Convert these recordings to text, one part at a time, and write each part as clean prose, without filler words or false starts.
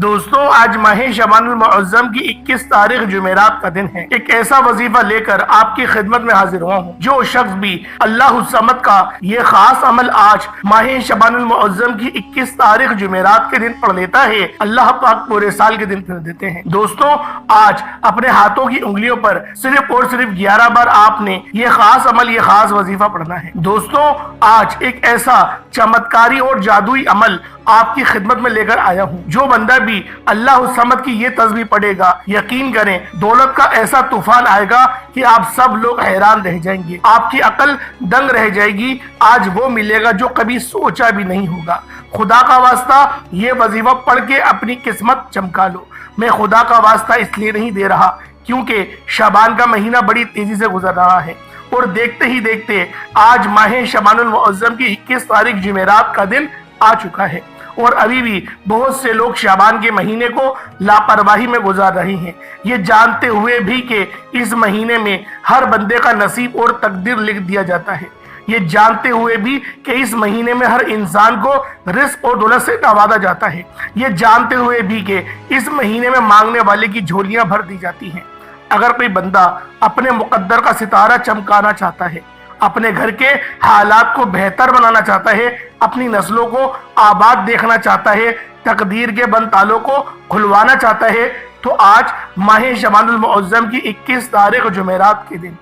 دوستوں آج ماہ شعبان المعظم کی 21 تاریخ جمعرات کا دن ہے۔ ایک ایسا وظیفہ لے کر آپ کی خدمت میں حاضر ہوا ہوں۔ جو شخص بھی اللہ الصمد کا یہ خاص عمل آج ماہ شعبان المعظم کی 21 تاریخ جمعرات کے دن پڑھ لیتا ہے، اللہ پاک پورے سال کے دن پھر دیتے ہیں۔ دوستوں آج اپنے ہاتھوں کی انگلیوں پر صرف اور صرف 11 بار آپ نے یہ خاص عمل، یہ خاص وظیفہ پڑھنا ہے۔ دوستوں آج ایک ایسا چمتکاری اور جادوئی عمل آپ کی خدمت میں لے کر آیا ہوں۔ جو بندہ بھی اللہ الصمد کی یہ تسبیح پڑھے گا، یقین کریں دولت کا ایسا طوفان آئے گا کہ آپ سب لوگ حیران رہ جائیں گے، آپ کی عقل دنگ رہ جائے گی۔ آج وہ ملے گا جو کبھی سوچا بھی نہیں ہوگا۔ خدا کا واسطہ یہ وظیفہ پڑھ کے اپنی قسمت چمکا لو۔ میں خدا کا واسطہ اس لیے نہیں دے رہا کیونکہ شعبان کا مہینہ بڑی تیزی سے گزر رہا ہے اور دیکھتے ہی دیکھتے آج ماہ شعبان المعظم کی 21 تاریخ جمعرات کا دن آ چکا ہے اور ابھی بھی بہت سے لوگ شعبان کے مہینے کو لاپرواہی میں گزار رہے ہیں، یہ جانتے ہوئے بھی کہ اس مہینے میں ہر بندے کا نصیب اور تقدیر لکھ دیا جاتا ہے، یہ جانتے ہوئے بھی کہ اس مہینے میں ہر انسان کو رزق اور دولت سے نوازا جاتا ہے، یہ جانتے ہوئے بھی کہ اس مہینے میں مانگنے والے کی جھولیاں بھر دی جاتی ہیں۔ اگر کوئی بندہ اپنے مقدر کا ستارہ چمکانا چاہتا ہے، اپنے گھر کے حالات کو بہتر بنانا چاہتا ہے، اپنی نسلوں کو آباد دیکھنا چاہتا ہے، تقدیر کے بند تالوں کو کھلوانا چاہتا ہے، تو آج ماہ شعبان المعظم کی 21 تاریخ جمعرات کے دن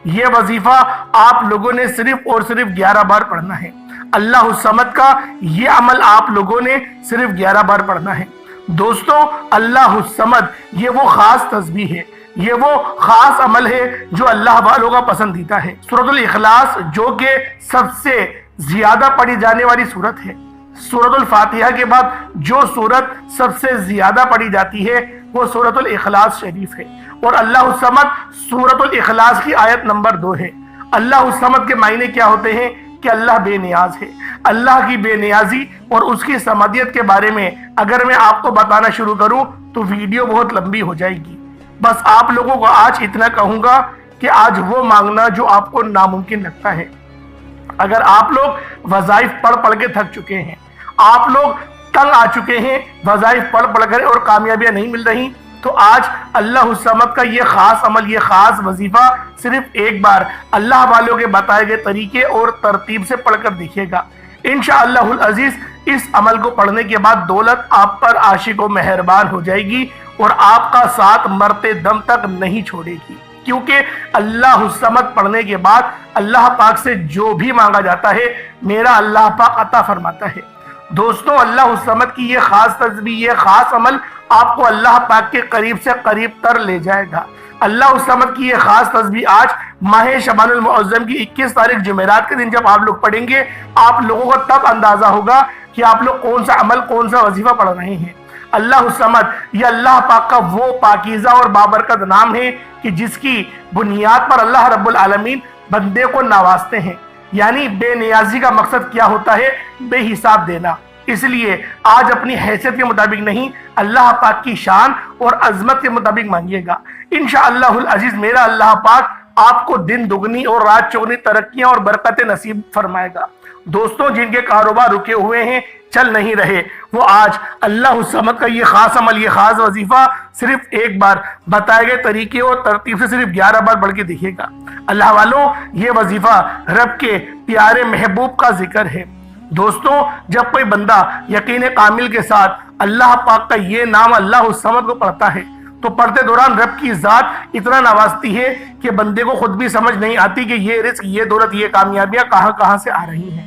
یہ وظیفہ آپ لوگوں نے صرف اور صرف 11 بار پڑھنا ہے۔ اللہ الصمد کا یہ عمل آپ لوگوں نے صرف 11 بار پڑھنا ہے۔ دوستوں اللہ الصمد یہ وہ خاص تسبیح ہے، یہ وہ خاص عمل ہے جو اللہ والوں کا پسندیدہ ہے۔ سورۃ الاخلاص جو کہ سب سے زیادہ پڑھی جانے والی سورت ہے، سورۃ الفاتحہ کے بعد جو سورت سب سے زیادہ پڑھی جاتی ہے وہ سورۃ الاخلاص شریف ہے، اور اللہ الصمد سورۃ الاخلاص کی آیت نمبر 2 ہے۔ اللہ الصمد کے معنی کیا ہوتے ہیں کہ اللہ بے نیاز ہے۔ اللہ کی بے نیازی اور اس کی صمدیت کے بارے میں اگر میں آپ کو بتانا شروع کروں تو ویڈیو بہت لمبی ہو جائے گی۔ بس آپ لوگوں کو آج اتنا کہوں گا کہ آج وہ مانگنا جو آپ کو ناممکن لگتا ہے۔ اگر آپ لوگ وظائف پڑھ کے تھک چکے ہیں، آپ لوگ تنگ آ چکے ہیں، وظائف پڑھ کر اور کامیابیاں نہیں مل رہی، تو آج اللہ الصمد کا یہ خاص عمل، یہ خاص وظیفہ صرف ایک بار اللہ والوں کے بتائے گئے طریقے اور ترتیب سے پڑھ کر دیکھیے گا۔ انشاءاللہ العزیز اس عمل کو پڑھنے کے بعد دولت آپ پر عاشق و مہربان ہو جائے گی اور آپ کا ساتھ مرتے دم تک نہیں چھوڑے گی، کیونکہ اللہ الصمد پڑھنے کے بعد اللہ پاک سے جو بھی مانگا جاتا ہے میرا اللہ پاک عطا فرماتا ہے۔ دوستوں اللہ الصمد کی یہ خاص تسبیح، یہ خاص عمل آپ کو اللہ پاک کے قریب سے قریب تر لے جائے گا۔ اللہ الصمد کی یہ خاص تسبیح آج ماہ شعبان المعظم کی 21 تاریخ جمعرات کے دن جب آپ لوگ پڑھیں گے، آپ لوگوں کو تب اندازہ ہوگا کہ آپ لوگ کون سا عمل، کون سا وظیفہ پڑھ رہے ہیں۔ اللہ الصمد یہ اللہ پاک کا وہ پاکیزہ اور بابرکت نام ہے کہ جس کی بنیاد پر اللہ رب العالمین بندے کو نوازتے ہیں۔ یعنی بے نیازی کا مقصد کیا ہوتا ہے؟ بے حساب دینا۔ اس لیے آج اپنی حیثیت کے مطابق نہیں، اللہ پاک کی شان اور عظمت کے مطابق مانگیے گا۔ انشاءاللہ العزیز میرا اللہ پاک آپ کو دن دگنی اور رات چوگنی ترقیاں اور برکتیں نصیب فرمائے گا۔ دوستوں جن کے کاروبار رکے ہوئے ہیں، چل نہیں رہے، وہ آج اللہ الصمد کا یہ خاص عمل، یہ خاص وظیفہ صرف ایک بار بتائے گئے طریقے اور ترتیب سے صرف 11 بار پڑھ کے دیکھیے گا۔ اللہ والوں یہ وظیفہ رب کے پیارے محبوب کا ذکر ہے۔ دوستوں جب کوئی بندہ یقین کامل کے ساتھ اللہ پاک کا یہ نام اللہ الصمد کو پڑھتا ہے تو پڑھتے دوران رب کی ذات اتنا نوازتی ہے کہ بندے کو خود بھی سمجھ نہیں آتی کہ یہ رزق، یہ دولت، یہ کامیابیاں کہاں سے آ رہی ہیں۔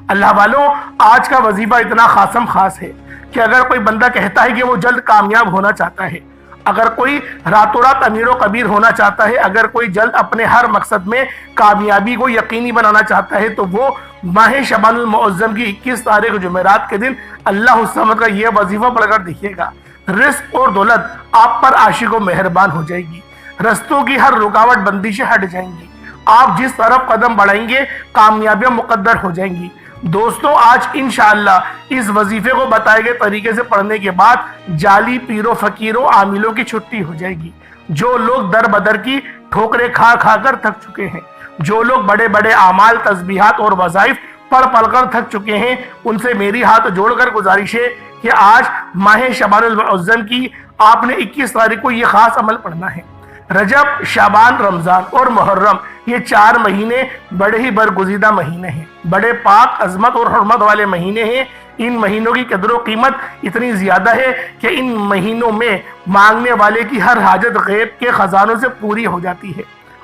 اللہ والوں آج کا وظیفہ اتنا خاص ہے کہ اگر کوئی بندہ کہتا ہے کہ وہ جلد کامیاب ہونا چاہتا ہے، اگر کوئی راتوں رات امیر و کبیر ہونا چاہتا ہے، اگر کوئی جلد اپنے ہر مقصد میں کامیابی کو یقینی بنانا چاہتا ہے، تو وہ ماہ شعبان المعظم کی 21 تاریخ جمعرات کے دن اللہ الصمد کا یہ وظیفہ پڑھ کر دیکھیے گا۔ رزق اور دولت آپ پر عاشق و مہربان ہو جائے گی، رستوں کی ہر رکاوٹ بندشیں ہٹ جائیں گی، آپ جس طرف قدم بڑھائیں گے کامیابیاں مقدر ہو جائیں گی۔ دوستوں آج انشاءاللہ اس وظیفے کو بتائے گئے طریقے سے پڑھنے کے بعد جعلی پیروں، فقیروں، عاملوں کی چھٹی ہو جائے گی۔ جو لوگ در بدر کی ٹھوکریں کھا کر تھک چکے ہیں، جو لوگ بڑے بڑے اعمال، تسبیحات اور وظائف پڑھ کر تھک چکے ہیں، ان سے میری ہاتھ جوڑ کر گزارش ہے کہ آج ماہ شعبان المعظم کی آپ نے 21 تاریخ کو یہ خاص عمل پڑھنا ہے۔ رجب، شعبان، رمضان اور محرم یہ 4 مہینے بڑے ہی برگزیدہ مہینے ہیں، بڑے پاک، عظمت اور حرمت والے مہینے ہیں۔ ان مہینوں کی قدر و قیمت اتنی زیادہ ہے کہ ان مہینوں میں مانگنے والے کی ہر حاجت غیب کے خزانوں سے پوری ہو جاتی ہے،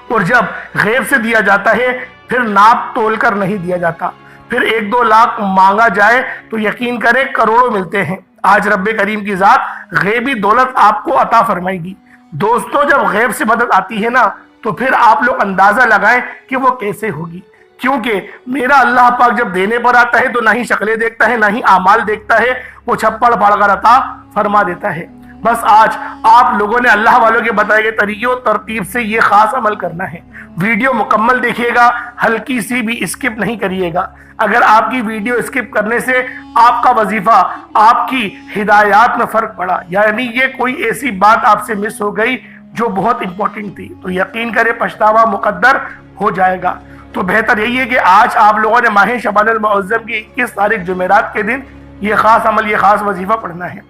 اور جب غیب سے دیا جاتا ہے پھر ناپ تول کر نہیں دیا جاتا، پھر 1-2 لاکھ مانگا جائے تو یقین کریں کروڑوں ملتے ہیں۔ آج رب کریم کی ذات غیبی دولت آپ کو عطا فرمائے گی۔ دوستو، جب غیب سے مدد آتی ہے نا تو پھر آپ لوگ اندازہ لگائیں کہ وہ کیسے ہوگی، کیونکہ میرا اللہ پاک جب دینے پر آتا ہے تو نہ ہی شکلیں دیکھتا ہے نہ ہی اعمال دیکھتا ہے، وہ چھپڑ پڑ کر عطا فرما دیتا ہے۔ بس آج آپ لوگوں نے اللہ والوں کے بتائے گئے طریقے اور ترتیب سے یہ خاص عمل کرنا ہے۔ ویڈیو مکمل دیکھیے گا، ہلکی سی بھی اسکپ نہیں کریے گا۔ اگر آپ کی ویڈیو اسکپ کرنے سے آپ کا وظیفہ، آپ کی ہدایات میں فرق پڑا، یعنی یہ کوئی ایسی بات آپ سے مس ہو گئی جو بہت امپورٹنٹ تھی، تو یقین کرے پچھتاوا مقدر ہو جائے گا۔ تو بہتر یہی ہے کہ آج آپ لوگوں نے ماہ شعبان المعظم کی 21 تاریخ جمعرات کے دن یہ خاص عمل، یہ خاص وظیفہ پڑھنا ہے۔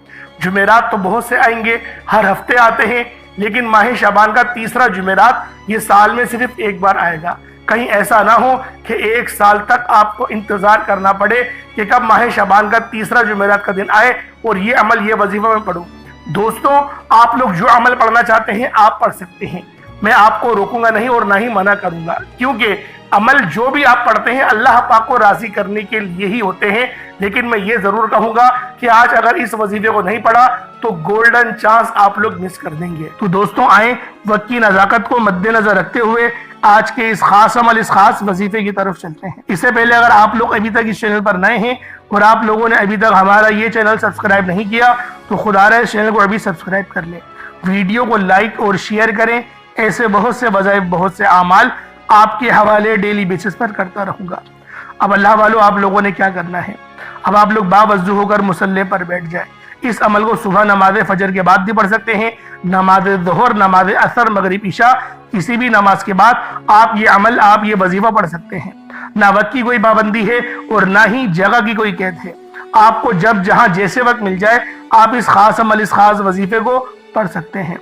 جمعرات تو بہت سے آئیں گے، ہر ہفتے آتے ہیں، لیکن ماہ شعبان کا تیسرا جمعرات یہ سال میں صرف ایک بار آئے گا۔ کہیں ایسا نہ ہو کہ 1 سال تک آپ کو انتظار کرنا پڑے کہ کب ماہ شعبان کا تیسرا جمعرات کا دن آئے اور یہ عمل، یہ وظیفہ میں پڑھوں۔ دوستوں، آپ لوگ جو عمل پڑھنا چاہتے ہیں آپ پڑھ سکتے ہیں، میں آپ کو روکوں گا نہیں اور نہ ہی منع کروں گا، کیونکہ عمل جو بھی آپ پڑھتے ہیں اللہ پاک کو راضی کرنے کے لیے ہی ہوتے ہیں۔ لیکن میں یہ ضرور کہوں گا کہ آج اگر اس وظیفے کو نہیں پڑھا تو گولڈن چانس آپ لوگ مس کر دیں گے۔ تو دوستوں، آئیں وقت کی نزاکت کو مد نظر رکھتے ہوئے آج کے اس خاص عمل، اس خاص وظیفے کی طرف چلتے ہیں۔ اس سے پہلے اگر آپ لوگ ابھی تک اس چینل پر نئے ہیں اور آپ لوگوں نے ابھی تک ہمارا یہ چینل سبسکرائب نہیں کیا تو خدا رہے اس چینل کو ابھی سبسکرائب کر لیں، ویڈیو کو لائک اور شیئر کریں۔ ایسے بہت سے وظائف، بہت سے اعمال آپ کے حوالے ڈیلی بیسس پر کرتا رہوں گا۔ اب اللہ والو، آپ لوگوں نے کیا کرنا ہے، اب آپ لوگ باوضو ہو کر مصلی پر بیٹھ جائیں۔ اس عمل کو صبح نماز فجر کے بعد بھی پڑھ سکتے ہیں، نماز ظہر، نماز عصر، مغرب، عشاء، کسی بھی نماز کے بعد آپ یہ عمل، آپ یہ وظیفہ پڑھ سکتے ہیں۔ نہ وقت کی کوئی پابندی ہے اور نہ ہی جگہ کی کوئی قید ہے، آپ کو جب جہاں جیسے وقت مل جائے آپ اس خاص عمل، اس خاص وظیفے کو پڑھ سکتے ہیں۔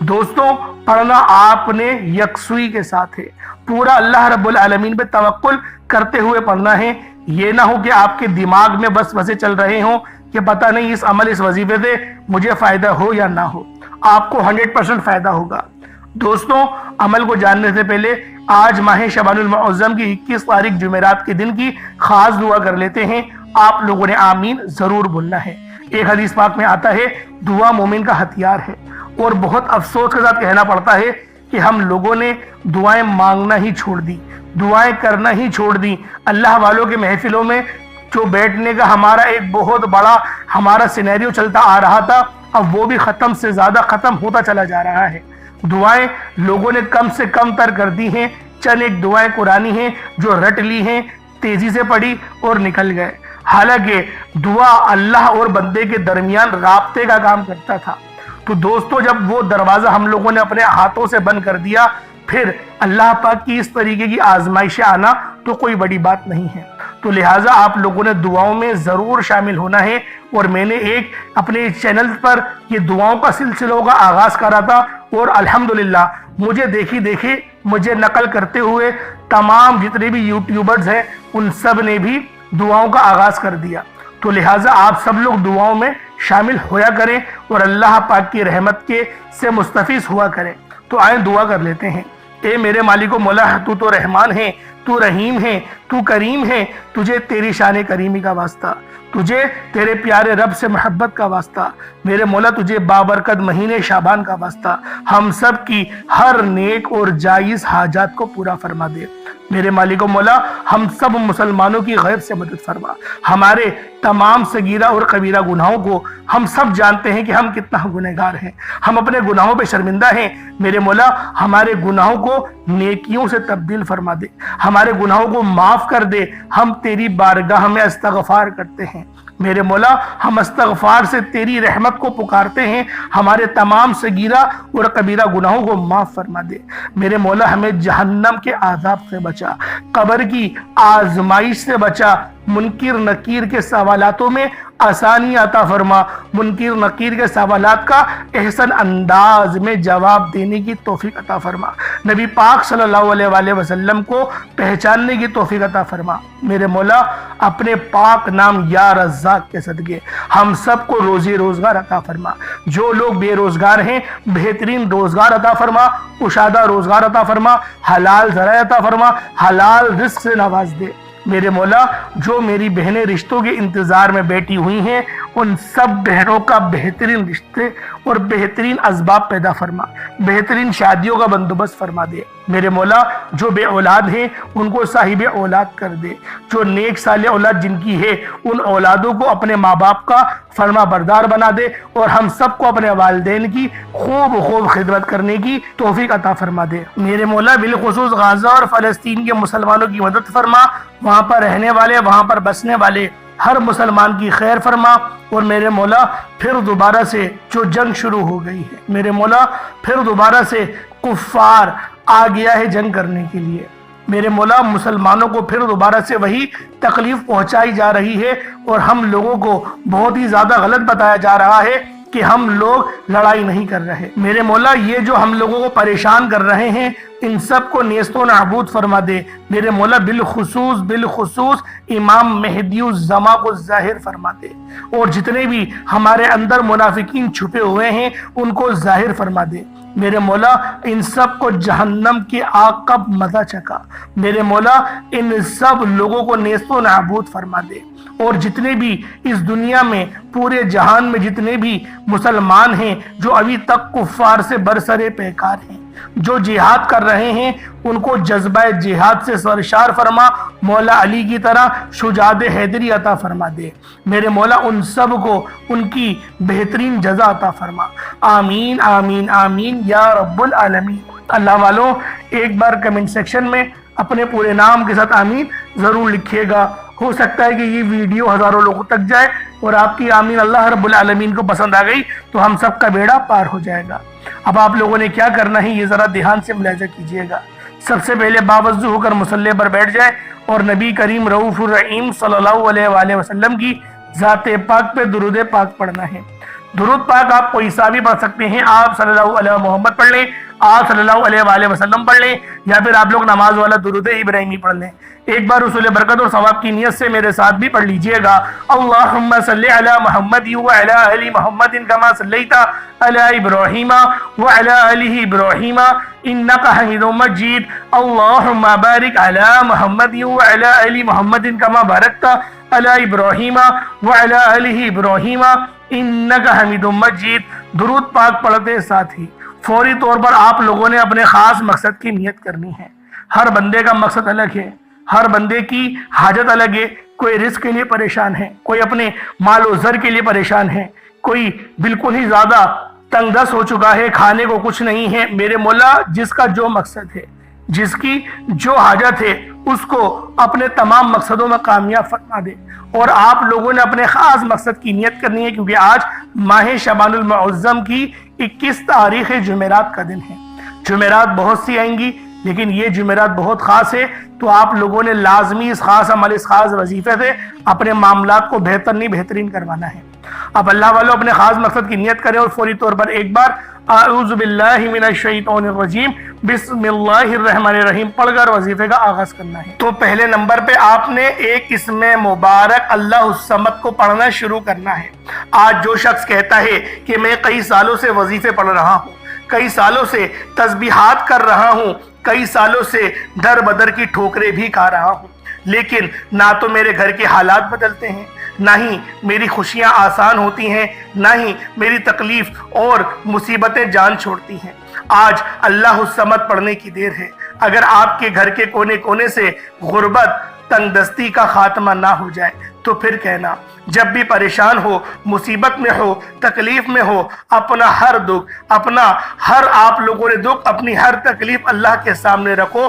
دوستوں، پڑھنا آپ نے یکسوئی کے ساتھ ہے، پورا اللہ رب العالمین پہ توکل کرتے ہوئے پڑھنا ہے۔ یہ نہ ہو کہ آپ کے دماغ میں بس بسے چل رہے ہوں کہ پتہ نہیں اس عمل، اس وظیفے سے مجھے فائدہ ہو یا نہ ہو، آپ کو 100% فائدہ ہوگا۔ دوستوں، عمل کو جاننے سے پہلے آج ماہ شعبان المعظم کی 21 تاریخ جمعرات کے دن کی خاص دعا کر لیتے ہیں۔ آپ لوگوں نے آمین ضرور بولنا ہے۔ ایک حدیث پاک میں آتا ہے دعا مومن کا ہتھیار ہے، اور بہت افسوس کے ساتھ کہنا پڑتا ہے کہ ہم لوگوں نے دعائیں مانگنا ہی چھوڑ دی، دعائیں کرنا ہی چھوڑ دی۔ اللہ والوں کے محفلوں میں جو بیٹھنے کا ہمارا ایک بہت بڑا ہمارا سینیریو چلتا آ رہا تھا، اب وہ بھی ختم سے زیادہ ختم ہوتا چلا جا رہا ہے۔ دعائیں لوگوں نے کم سے کم تر کر دی ہیں، چند ایک دعائیں قرآنی ہیں جو رٹ لی ہیں، تیزی سے پڑھی اور نکل گئے، حالانکہ دعا اللہ اور بندے کے درمیان رابطے کا کام کرتا تھا۔ تو دوستو، جب وہ دروازہ ہم لوگوں نے اپنے ہاتھوں سے بند کر دیا، پھر اللہ پاک کی اس طریقے کی آزمائشیں آنا تو کوئی بڑی بات نہیں ہے۔ تو لہٰذا آپ لوگوں نے دعاؤں میں ضرور شامل ہونا ہے، اور میں نے ایک اپنے چینل پر یہ دعاؤں کا سلسلوں کا آغاز کرا تھا، اور الحمدللہ مجھے دیکھی مجھے نقل کرتے ہوئے تمام جتنے بھی یوٹیوبرز ہیں ان سب نے بھی دعاؤں کا آغاز کر دیا۔ تو لہٰذا آپ سب لوگ دعاؤں میں شامل ہویا کریں اور اللہ پاک کی رحمت کے سے مستفیض ہوا کریں۔ تو آئیں دعا کر لیتے ہیں۔ اے میرے مالک و مولا، تو تو رحمان ہے، تو رحیم ہے، تو کریم ہے، تجھے تیری شان کریمی کا واسطہ، تجھے تیرے پیارے رب سے محبت کا واسطہ، میرے مولا تجھے بابرکت مہینے شعبان کا واسطہ، ہم سب کی ہر نیک اور جائز حاجات کو پورا فرما دے۔ میرے مالک و مولا، ہم سب مسلمانوں کی غیب سے مدد فرما، ہمارے تمام صغیرہ اور کبیرہ گناہوں کو ہم سب جانتے ہیں کہ ہم کتنا گنہگار ہیں، ہم اپنے گناہوں پہ شرمندہ ہیں۔ میرے مولا، ہمارے گناہوں کو نیکیوں سے تبدیل فرما دے، ہمارے گناہوں کو معاف کر دے، ہم تیری بارگاہ میں استغفار کرتے ہیں۔ میرے مولا، ہم استغفار سے تیری رحمت کو پکارتے ہیں، ہمارے تمام صغیرہ اور کبیرہ گناہوں کو معاف فرما دے۔ میرے مولا، ہمیں جہنم کے عذاب سے بچا، قبر کی آزمائش سے بچا، منکر نکیر کے سوالاتوں میں آسانی عطا فرما، منکر نکیر کے سوالات کا احسن انداز میں جواب دینے کی توفیق عطا فرما، نبی پاک صلی اللہ علیہ وآلہ وسلم کو پہچاننے کی توفیق عطا فرما۔ میرے مولا اپنے پاک نام یا رزاق کے صدقے ہم سب کو روزی روزگار عطا فرما، جو لوگ بے روزگار ہیں بہترین روزگار عطا فرما، کشادہ روزگار عطا فرما، حلال ذرائع عطا فرما، حلال رزق سے نواز دے۔ میرے مولا جو میری بہنیں رشتوں کے انتظار میں بیٹھی ہوئی ہیں ان سب بہنوں کا بہترین رشتے اور بہترین اسباب پیدا فرما، بہترین شادیوں کا بندوبست فرما دے۔ میرے مولا جو بے اولاد ہیں ان کو صاحب اولاد کر دے، جو نیک صالح اولاد جن کی ہے ان اولادوں کو اپنے ماں باپ کا فرما بردار بنا دے، اور ہم سب کو اپنے والدین کی خوب خدمت کرنے کی توفیق عطا فرما دے۔ میرے مولا بالخصوص غزہ اور فلسطین کے مسلمانوں کی مدد فرما، وہاں پر رہنے والے وہاں پر بسنے والے ہر مسلمان کی خیر فرما، اور میرے مولا پھر دوبارہ سے جو جنگ شروع ہو گئی ہے، میرے مولا پھر دوبارہ سے کفار آ گیا ہے جنگ کرنے کے لیے، میرے مولا مسلمانوں کو پھر دوبارہ سے وہی تکلیف پہنچائی جا رہی ہے، اور ہم لوگوں کو بہت ہی زیادہ غلط بتایا جا رہا ہے کہ ہم لوگ لڑائی نہیں کر رہے۔ میرے مولا یہ جو ہم لوگوں کو پریشان کر رہے ہیں ان سب کو نیست و نابود فرما دے۔ میرے مولا بالخصوص امام مہدی الزمان کو ظاہر فرما دے، اور جتنے بھی ہمارے اندر منافقین چھپے ہوئے ہیں ان کو ظاہر فرما دے۔ میرے مولا ان سب کو جہنم کی آگ کا مزہ چکا، میرے مولا ان سب لوگوں کو نیست و نابود فرما دے، اور جتنے بھی اس دنیا میں پورے جہان میں جتنے بھی مسلمان ہیں جو ابھی تک کفار سے برسرے پیکار ہیں، جو جہاد کر رہے ہیں ان کو جذبہ جہاد سے سرشار فرما، مولا علی کی طرح شجاعت حیدری عطا فرما دے۔ میرے مولا ان سب کو ان کی بہترین جزا عطا فرما، آمین آمین آمین یا رب العالمین۔ اللہ والوں ایک بار کمنٹ سیکشن میں اپنے پورے نام کے ساتھ آمین ضرور لکھیے گا، ہو سکتا ہے کہ یہ ویڈیو ہزاروں لوگوں تک جائے اور آپ کی آمین اللہ رب العالمین کو پسند آ گئی تو ہم سب کا بیڑا پار ہو جائے گا۔ اب آپ لوگوں نے کیا کرنا ہے یہ ذرا دھیان سے ملاحظہ کیجئے گا۔ سب سے پہلے باوضو ہو کر مصلی پر بیٹھ جائے اور نبی کریم رؤوف الرحیم صلی اللہ علیہ وآلہ وسلم کی ذات پاک پہ درود پاک پڑھنا ہے۔ درود پاک آپ کوئی سا بھی پڑھ سکتے ہیں، آپ صلی اللہ علیہ محمد پڑھ لیں، آپ صلی اللہ علیہ وآلہ وسلم پڑھ لیں، یا پھر آپ لوگ نماز والا درود ابراہیمی پڑھ لیں۔ ایک بار رسول برکت اور ثواب کی نیت سے میرے ساتھ بھی پڑھ لیجئے گا۔ اللہم صلی علی محمد وعلی آل محمد کما صلیت علی ابراہیم وعلی آل ابراہیم انک حمید مجید۔ اللہم بارک علی محمد وعلی آل محمد کما بارکت علی ابراہیم وعلی آل ابراہیم انک حمید مجید۔ درود پاک پڑھتے ساتھ ہی فوری طور پر آپ لوگوں نے اپنے خاص مقصد کی نیت کرنی ہے۔ ہر بندے کا مقصد الگ ہے، ہر بندے کی حاجت الگ ہے، کوئی رزق کے لیے پریشان ہے، کوئی اپنے مال و زر کے لیے پریشان ہے، کوئی بالکل ہی زیادہ تنگ دست ہو چکا ہے، کھانے کو کچھ نہیں ہے۔ میرے مولا جس کا جو مقصد ہے، جس کی جو حاجت ہے اس کو اپنے تمام مقصدوں میں کامیاب فرما دے، اور آپ لوگوں نے اپنے خاص مقصد کی نیت کرنی ہے، کیونکہ آج ماہ شعبان المعظم کی 21 تاریخ جمعرات کا دن ہے۔ جمعرات بہت سی آئیں گی لیکن یہ جمعرات بہت خاص ہے، تو آپ لوگوں نے لازمی اس خاص عمل اس خاص وظیفے سے اپنے معاملات کو بہترین کروانا ہے۔ اب اللہ والوں اپنے خاص مقصد کی نیت کریں اور فوری طور پر ایک بار اعوذ باللہ من الشیطان الرجیم بسم اللہ الرحمن الرحیم پڑھ کر وظیفے کا آغاز کرنا ہے۔ تو پہلے نمبر پہ آپ نے ایک اسم مبارک اللہ الصمد کو پڑھنا شروع کرنا ہے۔ آج جو شخص کہتا ہے کہ میں کئی سالوں سے وظیفے پڑھ رہا ہوں، کئی سالوں سے تسبیحات کر رہا ہوں، کئی سالوں سے در بدر کی ٹھوکریں بھی کھا رہا ہوں، لیکن نہ تو میرے گھر کے حالات بدلتے ہیں، نہ ہی میری خوشیاں آسان ہوتی ہیں، نہ ہی میری تکلیف اور مصیبتیں جان چھوڑتی ہیں، آج اللہ الصمد پڑھنے کی دیر ہے۔ اگر آپ کے گھر کے کونے کونے سے غربت، تنگ دستی کا خاتمہ نہ ہو جائے تو پھر کہنا، جب بھی پریشان ہو، مصیبت میں ہو، تکلیف میں ہو، اپنا ہر دکھ، اپنا ہر آپ لوگوں نے دکھ، اپنی ہر تکلیف اللہ کے سامنے رکھو۔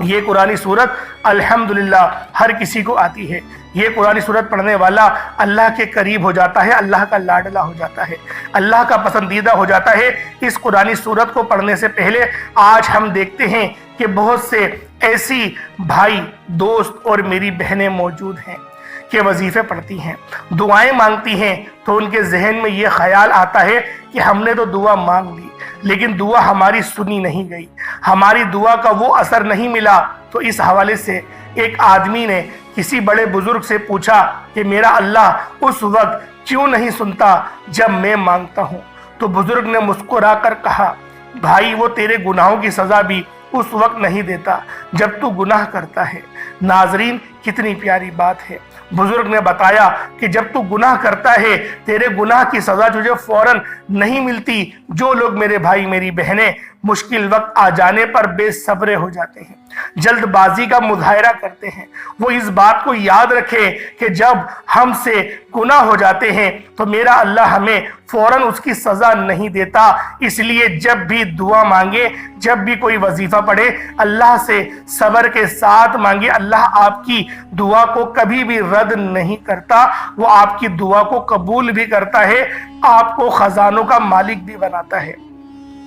یہ قرآنی صورت الحمدللہ ہر کسی کو آتی ہے۔ یہ قرآنی صورت پڑھنے والا اللہ کے قریب ہو جاتا ہے، اللہ کا لاڈلا ہو جاتا ہے، اللہ کا پسندیدہ ہو جاتا ہے۔ اس قرآنی صورت کو پڑھنے سے پہلے آج ہم دیکھتے ہیں کہ بہت سے ایسی بھائی، دوست اور میری بہنیں موجود ہیں کہ وظیفے پڑھتی ہیں، دعائیں مانگتی ہیں، تو ان کے ذہن میں یہ خیال آتا ہے کہ ہم نے تو دعا مانگ لی لیکن دعا ہماری سنی نہیں گئی، ہماری دعا کا وہ اثر نہیں ملا۔ تو اس حوالے سے ایک آدمی نے کسی بڑے بزرگ سے پوچھا کہ میرا اللہ اس وقت کیوں نہیں سنتا جب میں مانگتا ہوں؟ تو بزرگ نے مسکرا کر کہا، بھائی وہ تیرے گناہوں کی سزا بھی اس وقت نہیں دیتا جب تو گناہ کرتا ہے۔ ناظرین، کتنی پیاری بات ہے۔ بزرگ نے بتایا کہ جب تو گناہ کرتا ہے تیرے گناہ کی سزا تجھے فوراً نہیں ملتی۔ جو لوگ میرے بھائی میری بہنیں مشکل وقت آ جانے پر بے صبرے ہو جاتے ہیں، جلد بازی کا مظاہرہ کرتے ہیں، وہ اس بات کو یاد رکھے کہ جب ہم سے گناہ ہو جاتے ہیں تو میرا اللہ ہمیں فوراً اس کی سزا نہیں دیتا۔ اس لیے جب بھی دعا مانگے، جب بھی کوئی وظیفہ پڑھے، اللہ سے صبر کے ساتھ مانگے۔ اللہ آپ کی دعا کو کبھی بھی رد نہیں کرتا، وہ آپ کی دعا کو قبول بھی کرتا ہے، آپ کو خزانوں کا مالک بھی بناتا ہے۔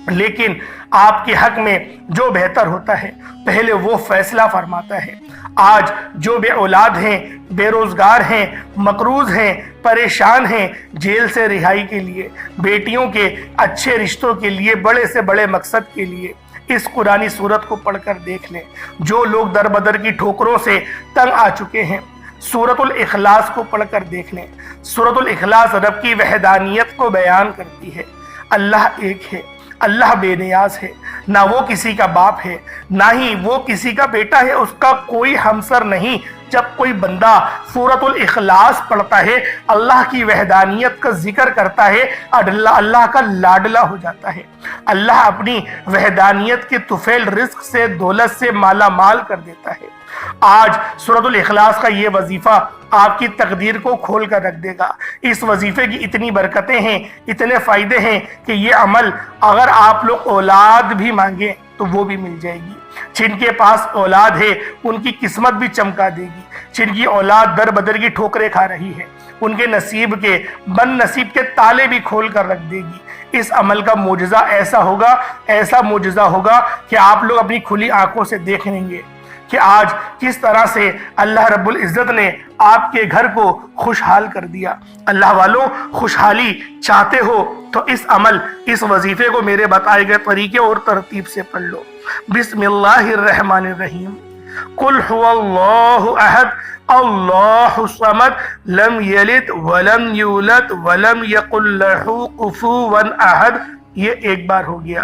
لیکن آپ کے حق میں جو بہتر ہوتا ہے پہلے وہ فیصلہ فرماتا ہے۔ آج جو بے اولاد ہیں، بے روزگار ہیں، مقروض ہیں، پریشان ہیں، جیل سے رہائی کے لیے، بیٹیوں کے اچھے رشتوں کے لیے، بڑے سے بڑے مقصد کے لیے اس قرآنی صورت کو پڑھ کر دیکھ لیں۔ جو لوگ در بدر کی ٹھوکروں سے تنگ آ چکے ہیں، سورۃ الاخلاص کو پڑھ کر دیکھ لیں۔ سورۃ الاخلاص رب کی وحدانیت کو بیان کرتی ہے۔ اللہ ایک ہے، اللہ بے نیاز ہے، نہ وہ کسی کا باپ ہے نہ ہی وہ کسی کا بیٹا ہے، اس کا کوئی ہمسر نہیں۔ جب کوئی بندہ سورۃ الاخلاص پڑھتا ہے، اللہ کی وحدانیت کا ذکر کرتا ہے، اللہ کا لاڈلا ہو جاتا ہے۔ اللہ اپنی وحدانیت کے طفیل رزق سے، دولت سے مالا مال کر دیتا ہے۔ آج سورۃ الاخلاص کا یہ وظیفہ آپ کی تقدیر کو کھول کر رکھ دے گا۔ اس وظیفے کی اتنی برکتیں ہیں، اتنے فائدے ہیں کہ یہ عمل اگر آپ لوگ اولاد بھی مانگیں تو وہ بھی مل جائے گی۔ جن کے پاس اولاد ہے ان کی قسمت بھی چمکا دے گی۔ جن کی اولاد در بدر کی ٹھوکریں کھا رہی ہے ان کے نصیب کے، بد نصیب کے تالے بھی کھول کر رکھ دے گی۔ اس عمل کا معجزہ ایسا معجزہ ہوگا کہ آپ لوگ اپنی کھلی آنکھوں سے دیکھ لیں گے کہ آج کس طرح سے اللہ رب العزت نے آپ کے گھر کو خوشحال کر دیا۔ اللہ والوں، خوشحالی چاہتے ہو تو اس وظیفے کو میرے بتائے گئے طریقے اور ترتیب سے پڑھ لو۔ بسم اللہ الرحمن الرحیم۔ قل هو اللہ احد اللہ الصمد لم یلد ولم یولد ولم یکن لہ کفوا احد۔ یہ ایک بار ہو گیا۔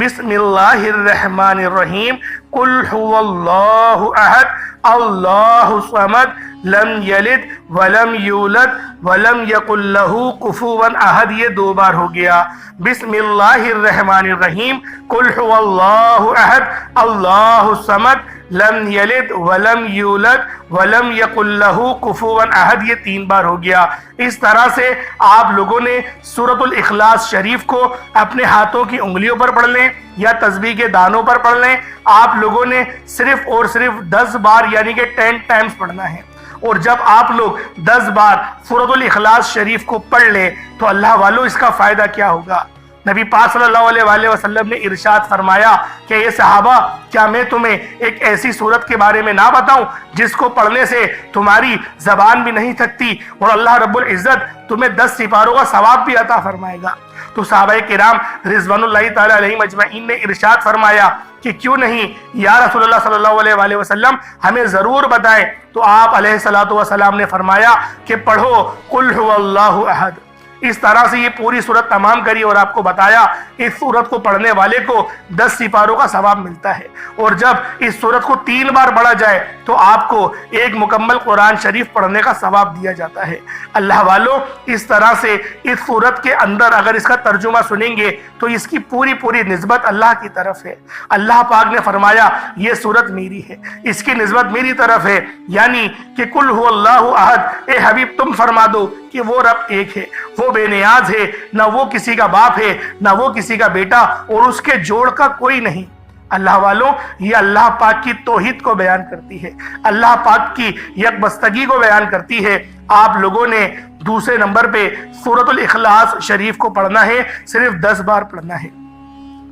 بسم اللہ الرحمن الرحیم۔ قل هو اللہ احد اللہ الصمد لم یلد ولم یولد ولم یکن لہ کفوا احد۔ یہ دو بار ہو گیا۔ بسم اللہ الرحمن الرحیم۔ قل هو اللہ احد اللہ الصمد لم یلد ولم یولد ولم یکن لہ کفوا احد۔ یہ تین بار ہو گیا۔ اس طرح سے آپ لوگوں نے سورۃ الاخلاص شریف کو اپنے ہاتھوں کی انگلیوں پر پڑھ لیں یا تسبیح کے دانوں پر پڑھ لیں۔ آپ لوگوں نے صرف اور صرف 10 بار یعنی کہ 10 ٹائمز پڑھنا ہے۔ اور جب آپ لوگ 10 بار سورۃ الاخلاص شریف کو پڑھ لیں تو اللہ والوں اس کا فائدہ کیا ہوگا؟ نبی پاک صلی اللہ علیہ وآلہ وسلم نے ارشاد فرمایا کہ اے صحابہ، کیا میں تمہیں ایک ایسی سورت کے بارے میں نہ بتاؤں جس کو پڑھنے سے تمہاری زبان بھی نہیں تھکتی اور اللہ رب العزت تمہیں 10 سپاروں کا ثواب بھی عطا فرمائے گا؟ تو صحابہ کرام رضوان اللہ تعالی علیہم اجمعین نے ارشاد فرمایا کہ کیوں نہیں یا رسول اللہ صلی اللہ علیہ وآلہ وسلم، ہمیں ضرور بتائیں۔ تو آپ علیہ الصلوۃ والسلام نے فرمایا کہ پڑھو قل هو اللہ احد۔ اس طرح سے یہ پوری سورت تمام کری اور آپ کو بتایا اس سورت کو پڑھنے والے کو 10 سپاروں کا ثواب ملتا ہے، اور جب اس سورت کو 3 بار پڑھا جائے تو آپ کو ایک مکمل قرآن شریف پڑھنے کا ثواب دیا جاتا ہے۔ اللہ والوں، اس طرح سے اس سورت کے اندر اگر اس کا ترجمہ سنیں گے تو اس کی پوری نسبت اللہ کی طرف ہے۔ اللہ پاک نے فرمایا یہ سورت میری ہے، اس کی نسبت میری طرف ہے، یعنی کہ قل هو اللہ احد، اے حبیب تم فرما دو کہ وہ رب ایک ہے، وہ بے نیاز ہے، نہ وہ کسی کا باپ ہے نہ وہ کسی کا بیٹا اور اس کے جوڑ کا کوئی نہیں۔ اللہ والوں، یہ اللہ پاک کی توحید کو بیان کرتی ہے، اللہ پاک کی یکبستگی کو بیان کرتی ہے۔ آپ لوگوں نے دوسرے نمبر پہ سورۃ الاخلاص شریف کو پڑھنا ہے، صرف 10 بار پڑھنا ہے۔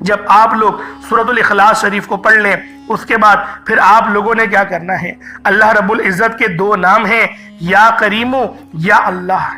جب آپ لوگ سورۃ الاخلاص شریف کو پڑھ لیں، اس کے بعد پھر آپ لوگوں نے کیا کرنا ہے؟ اللہ رب العزت کے 2 نام ہیں، یا کریم یا اللہ۔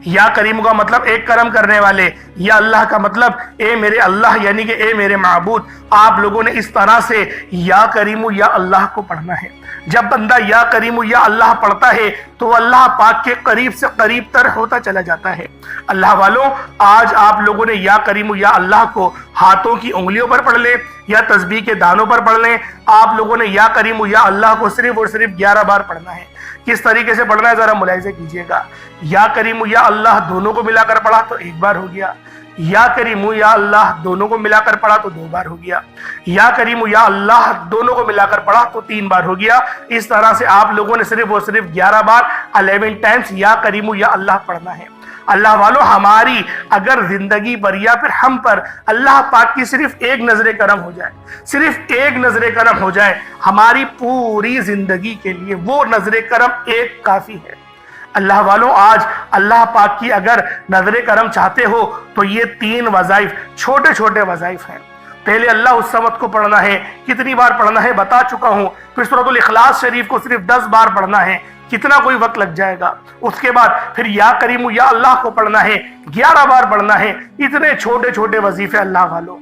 یا کریم کا مطلب ایک کرم کرنے والے، یا اللہ کا مطلب اے میرے اللہ، یعنی کہ اے میرے معبود۔ آپ لوگوں نے اس طرح سے یا کریم یا اللہ کو پڑھنا ہے۔ جب بندہ یا کریم یا اللہ پڑھتا ہے تو اللہ پاک کے قریب سے قریب تر ہوتا چلا جاتا ہے۔ اللہ والوں، آج آپ لوگوں نے یا کریم یا اللہ کو ہاتھوں کی انگلیوں پر پڑھ لیں یا تسبیح کے دانوں پر پڑھ لیں۔ آپ لوگوں نے یا کریم یا اللہ کو صرف اور صرف 11 بار پڑھنا ہے۔ کس طریقے سے پڑھنا ہے ذرا ملاحظہ کیجئے گا۔ یا کریم یا اللہ دونوں کو ملا کر پڑھا تو 1 بار ہو گیا، یا کریم یا اللہ دونوں کو ملا کر پڑھا تو 2 بار ہو گیا، یا کریم یا اللہ دونوں کو ملا کر پڑھا تو 3 بار ہو گیا۔ اس طرح سے آپ لوگوں نے صرف اور صرف 11 بار 11 ٹائمز یا کریم یا اللہ پڑھنا ہے۔ اللہ والوں، ہماری اگر زندگی پر یا پھر ہم پر اللہ پاک کی صرف ایک نظر کرم ہو جائے، صرف ایک نظر کرم ہو جائے، ہماری پوری زندگی کے لیے وہ نظر کرم ایک کافی ہے۔ اللہ والوں، آج اللہ پاک کی اگر نظر کرم چاہتے ہو تو یہ 3 وظائف، چھوٹے چھوٹے وظائف ہیں۔ پہلے اللہ الصمد کو پڑھنا ہے، کتنی بار پڑھنا ہے بتا چکا ہوں۔ پھر سورۃ الاخلاص شریف کو صرف 10 بار پڑھنا ہے، کتنا کوئی وقت لگ جائے گا۔ اس کے بعد پھر یا کریم یا اللہ کو پڑھنا ہے، 11 بار پڑھنا ہے۔ اتنے چھوٹے چھوٹے وظیفے اللہ والوں،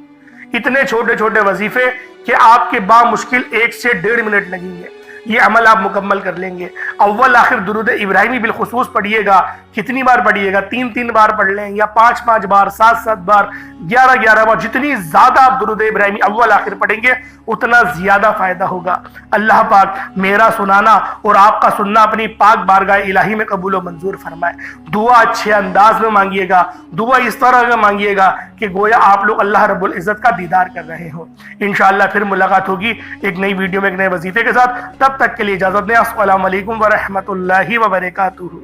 اتنے چھوٹے چھوٹے وظیفے کہ آپ کے بامشکل 1 سے 1.5 منٹ لگیں گے۔ یہ عمل آپ مکمل کر لیں گے۔ اول آخر درود ابراہیمی بالخصوص پڑھیے گا۔ کتنی بار پڑھیے گا؟ 3 بار پڑھ لیں، یا 5 بار، 7 بار، 11 بار۔ جتنی زیادہ آپ درود ابراہیمی اول آخر پڑھیں گے اتنا زیادہ فائدہ ہوگا۔ اللہ پاک میرا سنانا اور آپ کا سننا اپنی پاک بارگاہ الہی میں قبول و منظور فرمائے۔ دعا اچھے انداز میں مانگیے گا، دعا اس طرح میں مانگیے گا کہ گویا آپ لوگ اللہ رب العزت کا دیدار کر رہے ہو۔ انشاءاللہ پھر ملاقات ہوگی ایک نئی ویڈیو میں ایک نئے وظیفے کے ساتھ۔ تب تک کے لیے اجازت دیں۔ السلام علیکم ورحمۃ اللہ وبرکاتہ۔